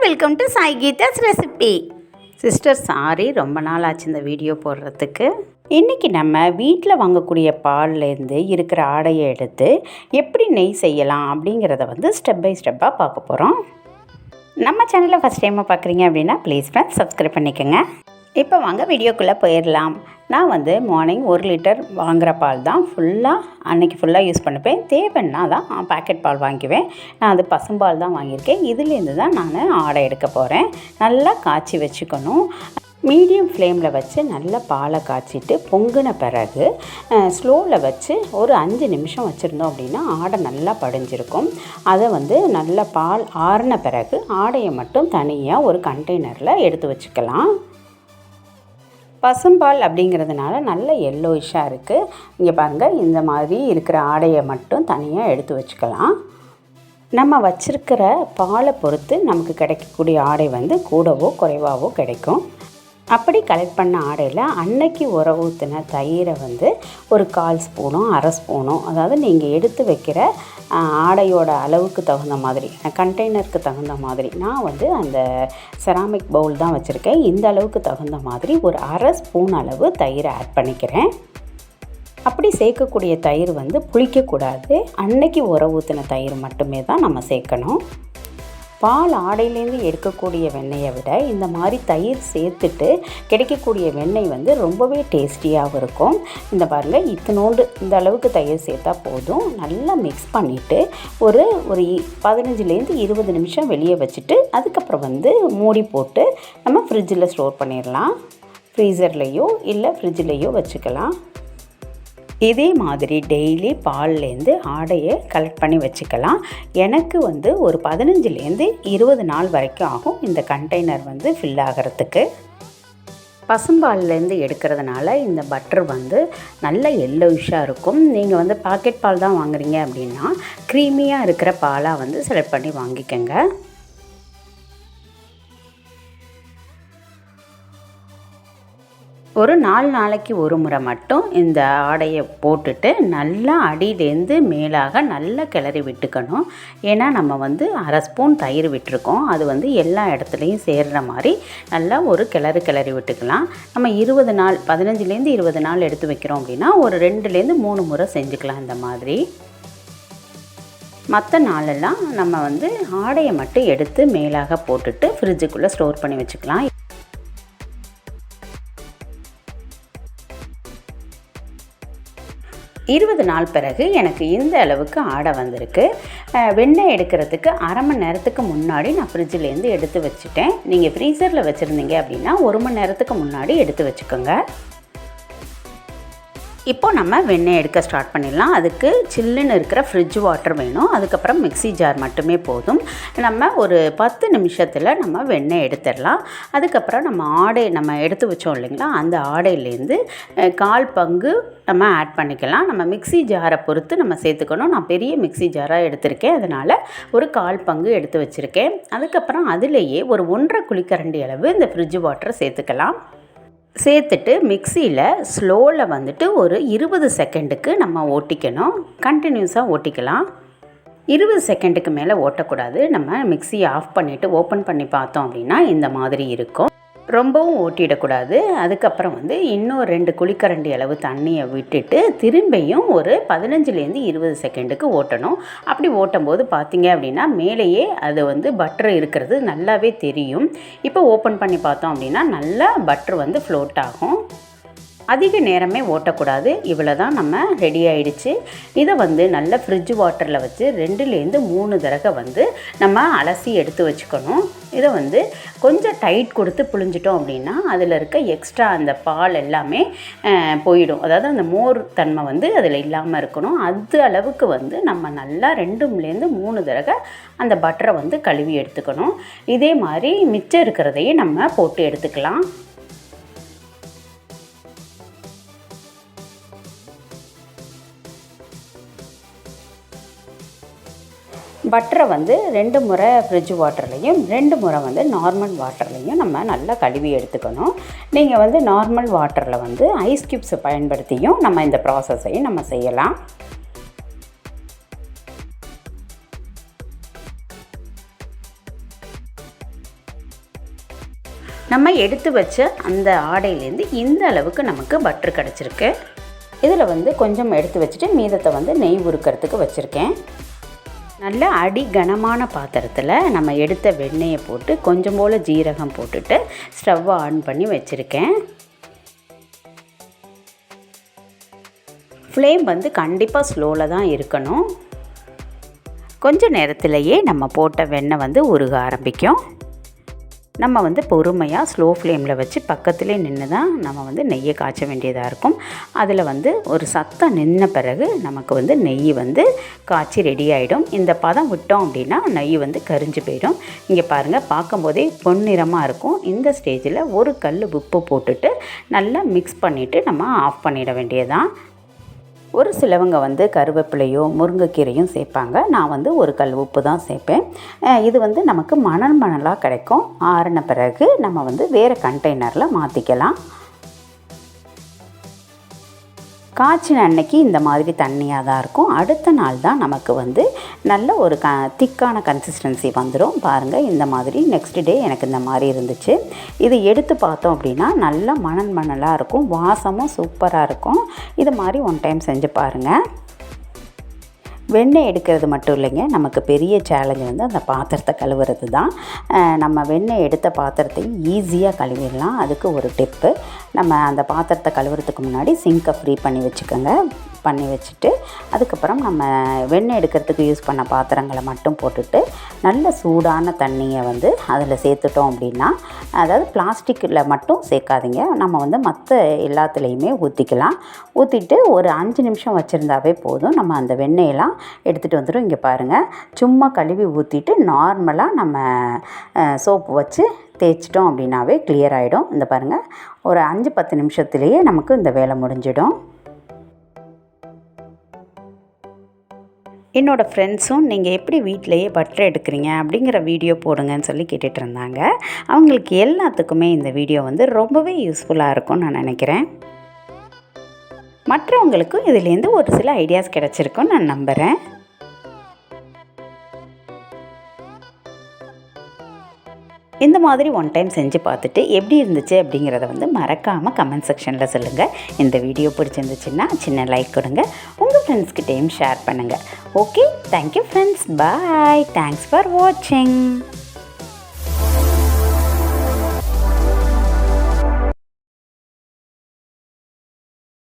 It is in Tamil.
Welcome to Sai Geetha's recipe. Sister sorry, ரொம்ப நாள் ஆச்சு இந்த வீடியோ போடுறதுக்கு. இன்றைக்கி நம்ம வீட்டில் வாங்கக்கூடிய பால்லேருந்து இருக்கிற ஆடையை எடுத்து எப்படி நெய் செய்யலாம் அப்படிங்கிறத வந்து ஸ்டெப் பை ஸ்டெப்பாக பார்க்க போகிறோம். நம்ம சேனலை ஃபஸ்ட் டைமாக பார்க்குறீங்க அப்படின்னா ப்ளீஸ் ஃப்ரெண்ட்ஸ் சப்ஸ்கிரைப் பண்ணிக்கோங்க. இப்போ வாங்க வீடியோக்குள்ளே போயிடலாம். நான் வந்து மார்னிங் 1 லிட்டர் வாங்குகிற பால் தான் அன்றைக்கி ஃபுல்லாக யூஸ் பண்ணிப்பேன். தேவைன்னா தான் பேக்கெட் பால் வாங்கிக்குவேன். நான் அது பசும்பால் தான் வாங்கியிருக்கேன். இதுலேருந்து தான் நான் ஆடை எடுக்க போகிறேன். நல்லா காய்ச்சி வச்சுக்கணும். மீடியம் ஃப்ளேமில் வச்சு நல்லா பாலை காய்ச்சிட்டு பொங்கின பிறகு ஸ்லோவில் வச்சு ஒரு 5 நிமிஷம் வச்சுருந்தோம் அப்படின்னா ஆடை நல்லா படிஞ்சிருக்கும். அதை வந்து நல்லா பால் ஆறின பிறகு ஆடையை மட்டும் தனியாக ஒரு கண்டெய்னரில் எடுத்து வச்சுக்கலாம். பசும்பால் அப்படிங்கிறதுனால நல்ல எல்லோயிஷாக இருக்குது. இங்கே பாருங்கள், இந்த மாதிரி இருக்கிற ஆடையை மட்டும் தனியாக எடுத்து வச்சுக்கலாம். நம்ம வச்சுருக்கிற பாலை பொறுத்து நமக்கு கிடைக்கக்கூடிய ஆடை வந்து கூடவோ குறைவாகவோ கிடைக்கும். அப்படி கலெக்ட் பண்ண ஆடையில் அன்னைக்கு உர ஊற்றின தயிரை வந்து ஒரு 1/4 ஸ்பூனோ 1/2 ஸ்பூனோ, அதாவது நீங்கள் எடுத்து வைக்கிற ஆடையோட அளவுக்கு தகுந்த மாதிரி, கண்டெய்னருக்கு தகுந்த மாதிரி, நான் வந்து அந்த செராமிக் பவுல் தான் வச்சுருக்கேன். இந்த அளவுக்கு தகுந்த மாதிரி ஒரு 1/2 ஸ்பூன் அளவு தயிரை ஆட் பண்ணிக்கிறேன். அப்படி சேர்க்கக்கூடிய தயிர் வந்து புளிக்கக்கூடாது. அன்னைக்கு உர ஊற்றின தயிர் மட்டுமே தான் நம்ம சேர்க்கணும். பால் ஆடையிலேருந்து எடுக்கக்கூடிய வெண்ணெயை விட இந்த மாதிரி தயிர் சேர்த்துட்டு கிடைக்கக்கூடிய வெண்ணெய் வந்து ரொம்பவே டேஸ்டியாகவும் இருக்கும். இந்த பாருங்கள், இந்த அளவுக்கு தயிர் சேர்த்தா போதும். நல்லா மிக்ஸ் பண்ணிவிட்டு ஒரு 15லேருந்து 20 நிமிஷம் வெளியே வச்சுட்டு அதுக்கப்புறம் வந்து மூடி போட்டு நம்ம ஃப்ரிட்ஜில் ஸ்டோர் பண்ணிடலாம். ஃப்ரீசர்லேயோ இல்லை ஃப்ரிட்ஜிலேயோ வச்சுக்கலாம். இதே மாதிரி டெய்லி பால்லேருந்து ஆடையை கலெக்ட் பண்ணி வச்சுக்கலாம். எனக்கு வந்து ஒரு 15லேருந்து 20 நாள் வரைக்கும் ஆகும் இந்த கண்டெய்னர் வந்து ஃபில் ஆகிறதுக்கு. பசும்பால்லேருந்து எடுக்கிறதுனால இந்த பட்டர் வந்து நல்ல எல்லோயிஷாக இருக்கும். நீங்கள் வந்து பாக்கெட் பால் தான் வாங்குறீங்க அப்படின்னா க்ரீமியாக இருக்கிற பாலாக வந்து செலக்ட் பண்ணி வாங்கிக்கோங்க. ஒரு 4 நாளைக்கு ஒரு முறை மட்டும் இந்த ஆடையை போட்டுட்டு நல்லா அடியிலேருந்து மேலாக நல்லா கிளறி விட்டுக்கணும். ஏன்னா நம்ம வந்து 1/2 ஸ்பூன் தயிர் விட்டுருக்கோம். அது வந்து எல்லா இடத்துலையும் சேர்கிற மாதிரி நல்லா ஒரு கிளறி விட்டுக்கலாம். நம்ம 15லேருந்து 20 நாள் எடுத்து வைக்கிறோம் அப்படின்னா ஒரு 2லேருந்து 3 முறை செஞ்சுக்கலாம். இந்த மாதிரி மற்ற நாளெல்லாம் நம்ம வந்து ஆடையை மட்டும் எடுத்து மேலாக போட்டுட்டு ஃப்ரிட்ஜுக்குள்ளே ஸ்டோர் பண்ணி வச்சுக்கலாம். 20 நாள் பிறகு எனக்கு இந்த அளவுக்கு ஆடை வந்திருக்கு. வெண்ணெய் எடுக்கிறதுக்கு 1/2 மணி நேரத்துக்கு முன்னாடி நான் ஃப்ரிட்ஜிலேருந்து எடுத்து வச்சுட்டேன். நீங்கள் ஃப்ரீசரில் வச்சுருந்தீங்க அப்படின்னா 1 மணி நேரத்துக்கு முன்னாடி எடுத்து வச்சுக்கோங்க. இப்போ நம்ம வெண்ணெய் எடுக்க ஸ்டார்ட் பண்ணிடலாம். அதுக்கு சில்லுன்னு இருக்கிற ஃப்ரிட்ஜ் வாட்டர் வேணும். அதுக்கப்புறம் மிக்ஸி ஜார் மட்டுமே போதும். நம்ம ஒரு 10 நிமிஷத்தில் நம்ம வெண்ணெய் எடுத்துடலாம். அதுக்கப்புறம் நம்ம எடுத்து வச்சோம் இல்லைங்களா, அந்த ஆடையிலேருந்து 1/4 பங்கு நம்ம ஆட் பண்ணிக்கலாம். நம்ம மிக்ஸி ஜாரை பொறுத்து நம்ம சேர்த்துக்கணும். நான் பெரிய மிக்ஸி ஜாராக எடுத்திருக்கேன், அதனால் ஒரு 1/4 பங்கு எடுத்து வச்சுருக்கேன். அதுக்கப்புறம் அதிலேயே ஒரு 1.5 குழிக்கரண்டி அளவு இந்த ஃப்ரிட்ஜ் வாட்டரை சேர்த்துக்கலாம். சேர்த்துட்டு மிக்சியில் ஸ்லோவில் வந்துட்டு ஒரு 20 செகண்டுக்கு நம்ம ஓட்டிக்கணும். கண்டினியூஸாக ஓட்டிக்கலாம். 20 செகண்டுக்கு மேலே ஓட்டக்கூடாது. நம்ம மிக்சியை ஆஃப் பண்ணிவிட்டு ஓப்பன் பண்ணி பார்த்தோம் அப்படின்னா இந்த மாதிரி இருக்கும். ரொம்பவும் ஓட்டிடக்கூடாது. அதுக்கப்புறம் வந்து இன்னும் 2 குழிக்கரண்டி அளவு தண்ணியை விட்டுட்டு திரும்பியும் ஒரு 15லேருந்து 20 செகண்டுக்கு ஓட்டணும். அப்படி ஓட்டும்போது பார்த்திங்க அப்படின்னா மேலேயே அது வந்து பட்டர் இருக்கிறது நல்லாவே தெரியும். இப்போ ஓப்பன் பண்ணி பார்த்தோம் அப்படின்னா நல்லா பட்டர் வந்து ஃப்ளோட் ஆகும். அதிக நேரமே ஓட்டக்கூடாது. இவ்வளோ தான் நம்ம ரெடி ஆகிடுச்சு. இதை வந்து நல்ல ஃப்ரிட்ஜ் வாட்டரில் வச்சு 2லேருந்து 3 தடவை வந்து நம்ம அலசி எடுத்து வச்சுக்கணும். இதை வந்து கொஞ்சம் டைட் கொடுத்து புழிஞ்சிட்டோம் அப்படின்னா அதில் இருக்க எக்ஸ்ட்ரா அந்த பால் எல்லாமே போயிடும். அதாவது அந்த மோர் தன்மை வந்து அதில் இல்லாமல் இருக்கணும். அது அளவுக்கு வந்து நம்ம நல்லா 2லேருந்து 3 தடவை அந்த பட்டரை வந்து கழுவி எடுத்துக்கணும். இதே மாதிரி மிச்சம் இருக்கிறதையும் நம்ம போட்டு எடுத்துக்கலாம். பட்டரை வந்து 2 முறை ஃப்ரிட்ஜ் வாட்டர்லேயும் 2 முறை வந்து நார்மல் வாட்டர்லேயும் நம்ம நல்லா கழுவி எடுத்துக்கணும். நீங்கள் வந்து நார்மல் வாட்டரில் வந்து ஐஸ் க்யூப்ஸை பயன்படுத்தியும் நம்ம இந்த ப்ராசஸையும் நம்ம செய்யலாம். நம்ம எடுத்து வச்ச அந்த ஆடையிலேருந்து இந்த அளவுக்கு நமக்கு பட்டர் கிடச்சிருக்கு. இதில் வந்து கொஞ்சம் எடுத்து வச்சுட்டு மீதத்தை வந்து நெய் உருக்கிறதுக்கு வச்சுருக்கேன். நல்ல அடி கனமான பாத்திரத்தில் நம்ம எடுத்த வெண்ணெயை போட்டு கொஞ்சம் போல் ஜீரகம் போட்டுட்டு ஸ்டவ்வை ஆன் பண்ணி வச்சுருக்கேன். ஃப்ளேம் வந்து கண்டிப்பாக ஸ்லோவில் தான் இருக்கணும். கொஞ்சம் நேரத்திலேயே நம்ம போட்ட வெண்ணெய் வந்து உருக ஆரம்பிக்கும். நம்ம வந்து பொறுமையாக ஸ்லோ ஃப்ளேமில் வச்சு பக்கத்துலேயே நின்று தான் நம்ம வந்து நெய்யை காய்ச்ச வேண்டியதாக இருக்கும். அதில் வந்து ஒரு சத்தம் நின்ன பிறகு நமக்கு வந்து நெய் வந்து காய்ச்சி ரெடி ஆகிடும். இந்த பதம் விட்டோம் அப்படின்னா நெய் வந்து கரிஞ்சு போயிடும். இங்கே பாருங்கள், பார்க்கும்போதே பொன்னிறமாக இருக்கும். இந்த ஸ்டேஜில் ஒரு கல் உப்பு போட்டுட்டு நல்லா மிக்ஸ் பண்ணிவிட்டு நம்ம ஆஃப் பண்ணிட வேண்டியதான். ஒரு சிலவங்க வந்து கருவேப்பிலையோ முருங்கைக்கீரையும் சேர்ப்பாங்க. நான் வந்து ஒரு கல் உப்பு தான் சேர்ப்பேன். இது வந்து நமக்கு மணலாக கிடைக்கும். ஆறின பிறகு நம்ம வந்து வேறு கண்டெய்னரில் மாற்றிக்கலாம். காய்ச்சின அன்னைக்கு இந்த மாதிரி தண்ணியாக தான் இருக்கும். அடுத்த நாள் தான் நமக்கு வந்து நல்ல ஒரு திக்கான கன்சிஸ்டன்சி வந்துடும். பாருங்கள், இந்த மாதிரி நெக்ஸ்ட் டே எனக்கு இந்த மாதிரி இருந்துச்சு. இது எடுத்து பார்த்தோம் அப்படின்னா நல்லா மணலாக இருக்கும். வாசமும் சூப்பராக இருக்கும். இது மாதிரி ஒன் டைம் செஞ்சு பாருங்கள். வெண்ணெய் எடுக்கிறது மட்டும் இல்லைங்க, நமக்கு பெரிய சேலஞ்சு வந்து அந்த பாத்திரத்தை கழுவுறது தான். நம்ம வெண்ணெய் எடுத்த பாத்திரத்தை ஈஸியாக கழுவிடலாம். அதுக்கு ஒரு டிப்பு, நம்ம அந்த பாத்திரத்தை கழுவுறதுக்கு முன்னாடி சிங்கை ஃப்ரீ பண்ணி வச்சுக்கோங்க. பண்ணி வச்சுட்டு அதுக்கப்புறம் நம்ம வெண்ணெய் எடுக்கிறதுக்கு யூஸ் பண்ண பாத்திரங்களை மட்டும் போட்டுட்டு நல்ல சூடான தண்ணியை வந்து அதில் சேர்த்துட்டோம் அப்படின்னா, அதாவது பிளாஸ்டிக்கில் மட்டும் சேர்க்காதீங்க, நம்ம வந்து மற்ற எல்லாத்துலேயுமே ஊற்றிக்கலாம். ஊற்றிட்டு ஒரு 5 நிமிஷம் வச்சுருந்தாவே போதும். நம்ம அந்த வெண்ணெயெல்லாம் எடுத்துகிட்டு வந்துடும். இங்கே பாருங்கள், சும்மா கழுவி ஊற்றிட்டு நார்மலாக நம்ம சோப்பு வச்சு தேய்ச்சிட்டோம் அப்படின்னாவே கிளியர் ஆகிடும். இந்த பாருங்கள், ஒரு 5-10 நிமிஷத்துலேயே நமக்கு இந்த வேலை முடிஞ்சிடும். என்னோடய ஃப்ரெண்ட்ஸும் நீங்கள் எப்படி வீட்டிலையே பட்டர் எடுக்கிறீங்க அப்படிங்கிற வீடியோ போடுங்கன்னு சொல்லி கேட்டுட்டு இருந்தாங்க. அவங்களுக்கு எல்லாத்துக்குமே இந்த வீடியோ வந்து ரொம்பவே யூஸ்ஃபுல்லாக இருக்கும்னு நான் நினைக்கிறேன். மற்றவங்களுக்கும் இதுலேருந்து ஒரு சில ஐடியாஸ் கிடச்சிருக்குன்னு நான் நம்புகிறேன். இந்த மாதிரி ஒன் டைம் செஞ்சு பார்த்துட்டு எப்படி இருந்துச்சு அப்படிங்கிறத வந்து மறக்காமல் கமெண்ட் செக்ஷனில் சொல்லுங்கள். இந்த வீடியோ பிடிச்சிருந்துச்சுன்னா சின்ன லைக் கொடுங்க, உங்கள் ஃப்ரெண்ட்ஸ்கிட்டையும் ஷேர் பண்ணுங்கள். Okay, thank you friends, bye, thanks for வாட்சிங்.